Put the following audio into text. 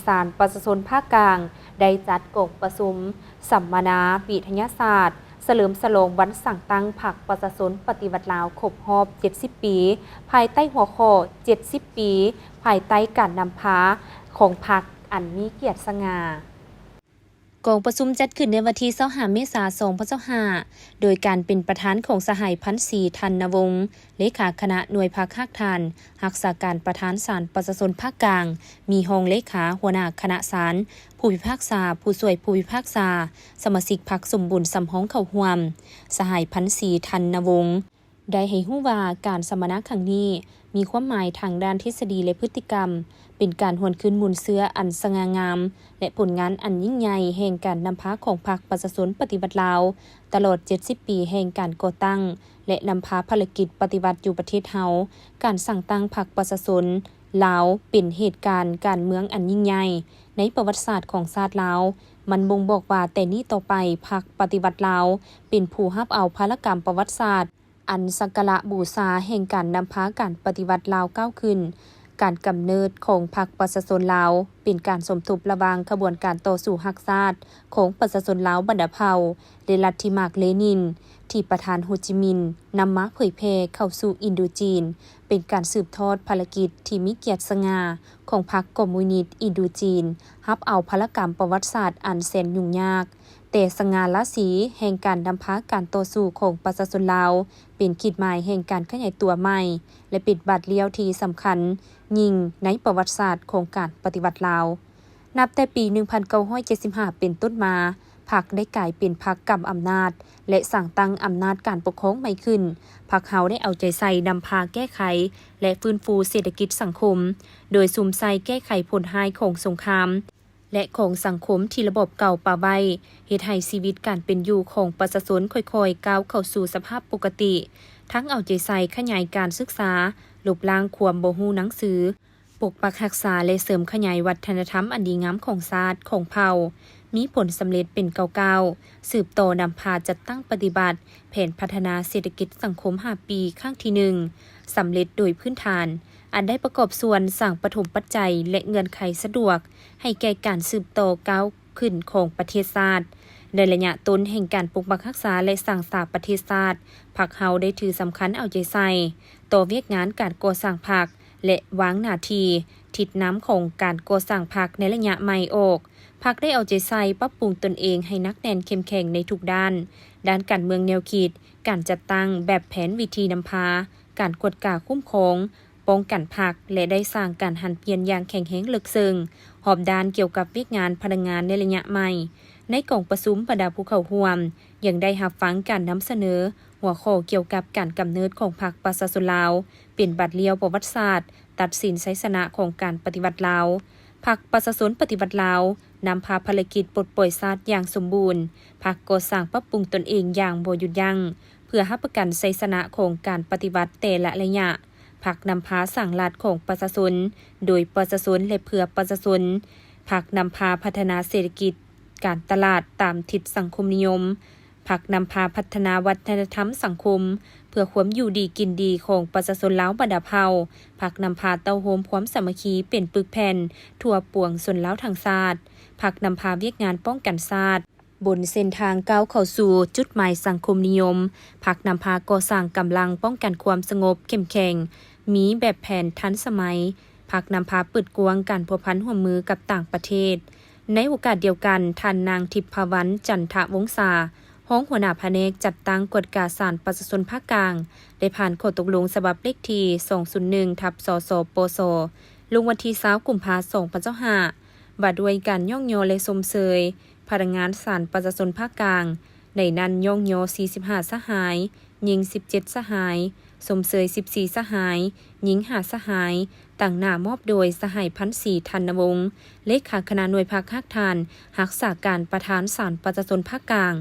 ศาลประชาชนภาคกลางได้จัดกงประชุมสัมมนาวิทยาศาสตร์เฉลิมฉลองวันสั่งตั้งพรรคประชาชนปฏิวัติลาวครบรอบ 70 ปี ภายใต้หัวข้อ 70 ปี ภายใต้การนำพาของพรรคอันมีเกียรติสง่ากองประชุมจัดขึ้นในวันที่25 เมษายน 2025โดยการเป็นประธานของสหายพันศรีธัญวงศ์เลขาคณะหน่วยภาคภาคทานรักษาการประธานศาลประชาชนภาคกลางมีรองเลขาหัวหน้าคณะศาลผู้พิพากษาผู้ช่วยผู้พิพากษาสมาชิกพรรคสมบูรณ์สำห้องเข้าร่วมสหายพันศรีธัญวงศ์ได้ให้รู้ว่าการสัมมนาครั้งนี้มีความหมายทางด้านทฤษฎีและพฤติกรรมเป็นการหวนคืนมูลเสื้ออันสง่างามและผลงานอันยิ่งใหญ่แห่งการนำพาของพรรคประชาชนปฏิวัติลาวตลอด 70 ปีแห่งการก่อตั้งและนำพาภารกิจปฏิวัติอยู่ประเทศเฮาการสั่งตั้งพรรคประชาชนลาวเป็นเหตุการณ์การเมืองอันยิ่งใหญ่ในประวัติศาสตร์ของชาติลาวมันบ่งบอกว่าแต่นี้ต่อไปพรรคปฏิวัติลาวเป็นผู้รับเอาภารกรรมประวัติศาสตร์อันสักการะบูชาแห่งการนำพาการปฏิวัติลาวก้าวขึ้นการกำเนิดของพรรคประชาชนลาวเป็นการสมทบระหว่างขบวนการต่อสู้รักชาติของประชาชนลาวบรรดาเผ่าและลัทธิมาร์กเลนินที่ประธานโฮจิมินห์นำมาเผยแพร่เข้าสู่อินโดจีนเป็นการสืบทอดภารกิจที่มีเกียรติสง่าของพรรคคอมมิวนิสต์อินโดจีนรับเอาภารกรรมประวัติศาสตร์อันแสนยุ่งยากแต่สง่าราศีแห่งการนำพาการต่อสู้ของประชาชนลาวเป็นขีดหมายแห่งการขยายตัวใหม่และปิดบาทเลี้ยวที่สำคัญยิ่งในประวัติศาสตร์ของการปฏิวัติลาวนับแต่ปี 1975 เป็นต้นมาพรรคได้กลายเป็นพรรคกำอำนาจและสั่งตั้งอำนาจการปกครองใหม่ขึ้นพรรคเฮาได้เอาใจใส่นำพาแก้ไขและฟื้นฟูเศรษฐกิจสังคมโดยซุ่มใส่แก้ไขผลร้ายของสงครามและของสังคมที่ระบบเก่าป่าไว้เฮ็ดให้ชีวิตการเป็นอยู่ของประชาชนค่อยๆก้าวเข้าสู่สภาพปกติทั้งเอาใจใส่ขยายการศึกษาลบล้างความบ่ฮู้หนังสือปกปักรักษาและเสริมขยายวัฒนธรรมอันดีงามของชาติของเผ่ามีผลสำเร็จเป็นเก่าๆสืบต่อนำพาจัดตั้งปฏิบัติแผนพัฒนาเศรษฐกิจสังคม5 ปีครั้งที่1สำเร็จโดยพื้นฐานอันได้ประกอบส่วนสร้างปฐมปัจจัยและเงื่อนไขสะดวกให้แก่การสืบต่อก้าวขึ้นของประเทศชาติในระยะต้นแห่งการปกปักรักษาและสร้างสรรค์ประเทศชาติพรรคเฮาได้ถือสำคัญเอาใจใส่ต่อเวียกงานการก่อสร้างพรรคและวางหน้าที่ทิศน้ำของการก่อสร้างพรรคในระยะใหม่ออกพรรคได้เอาใจใส่ปรับปรุงตนเองให้นักแน่นเข้มแข็งในทุกด้านการเมืองแนวคิดการจัดตั้งแบบแผนวิธีนำพาการกวดกาคุ้มครองป้องกันพรรคและได้สร้างการหันเปลี่ยนอย่างแข็งแรงลึกซึ้งหอบด้านเกี่ยวกับเวียกงานพนักงานในระยะใหม่ในกองประชุมบรรดาผู้เข้าร่วมยังได้รับฟังการนำเสนอหัวข้อเกี่ยวกับการกำเนิดของพรรคประชาชนลาวเป็นบัตรเลี้ยวประวัติศาสตร์ตัดสินชัยชนะของการปฏิวัติลาวพรรคประชาชนปฏิวัติลาวนำพาภารกิจปลดปล่อยชาติอย่างสมบูรณ์พรรคก่อสร้างปรับปรุงตนเองอย่างบ่หยุดยั้งเพื่อรับประกันชัยชนะของการปฏิวัติแต่ละระยะพรรคนำพาสร้างรัฐของประชาชนโดยประชาชนและเพื่อประชาชนพรรคนำพาพัฒนาเศรษฐกิจการตลาดตามทิศสังคมนิยมพรรคนำพาพัฒนาวัฒนธรรมสังคมเพื่อความอยู่ดีกินดีของประชาชนลาวบรรดาเผ่าพรรคนำพาเต้าโฮมความสามัคคีเป็นปึกแผ่นทั่วปวงชนลาวทั้งชาติพรรคนำพาเวียกงานป้องกันชาติบนเส้นทางก้าวเข้าสู่จุดหมายสังคมนิยมพรรคนำพาก่อสร้างกำลังป้องกันความสงบเข้มแข็งมีแบบแผนทันสมัยพรรคนำพาเปิดกว้างการพัวพันร่วมมือกับต่างประเทศในโอกาสเดียวกันท่านนางทิพวรรณจันทวงศาห้องหัวหน้าแผนกจัดตั้งกฎกาศาลประชาชนภาคกลางได้ผ่านข้อตกลงฉบับเลขที่ 201/สสปสลงวันที่20 กุมภาพันธ์ 2025ว่าด้วยการย่องโยและสมเสยพนักงานศาลประชาชนภาคกลางในนั้นย่องโย45 สหายหญิง17 สหายสมเสย14 สหายหญิง5 สหายต่างหน้ามอบโดยสหายพันศรีธัญวงศ์เลขาคณะหน่วยภาคภาคทานรักษาการประธานศาลประชาชนภาคกลาง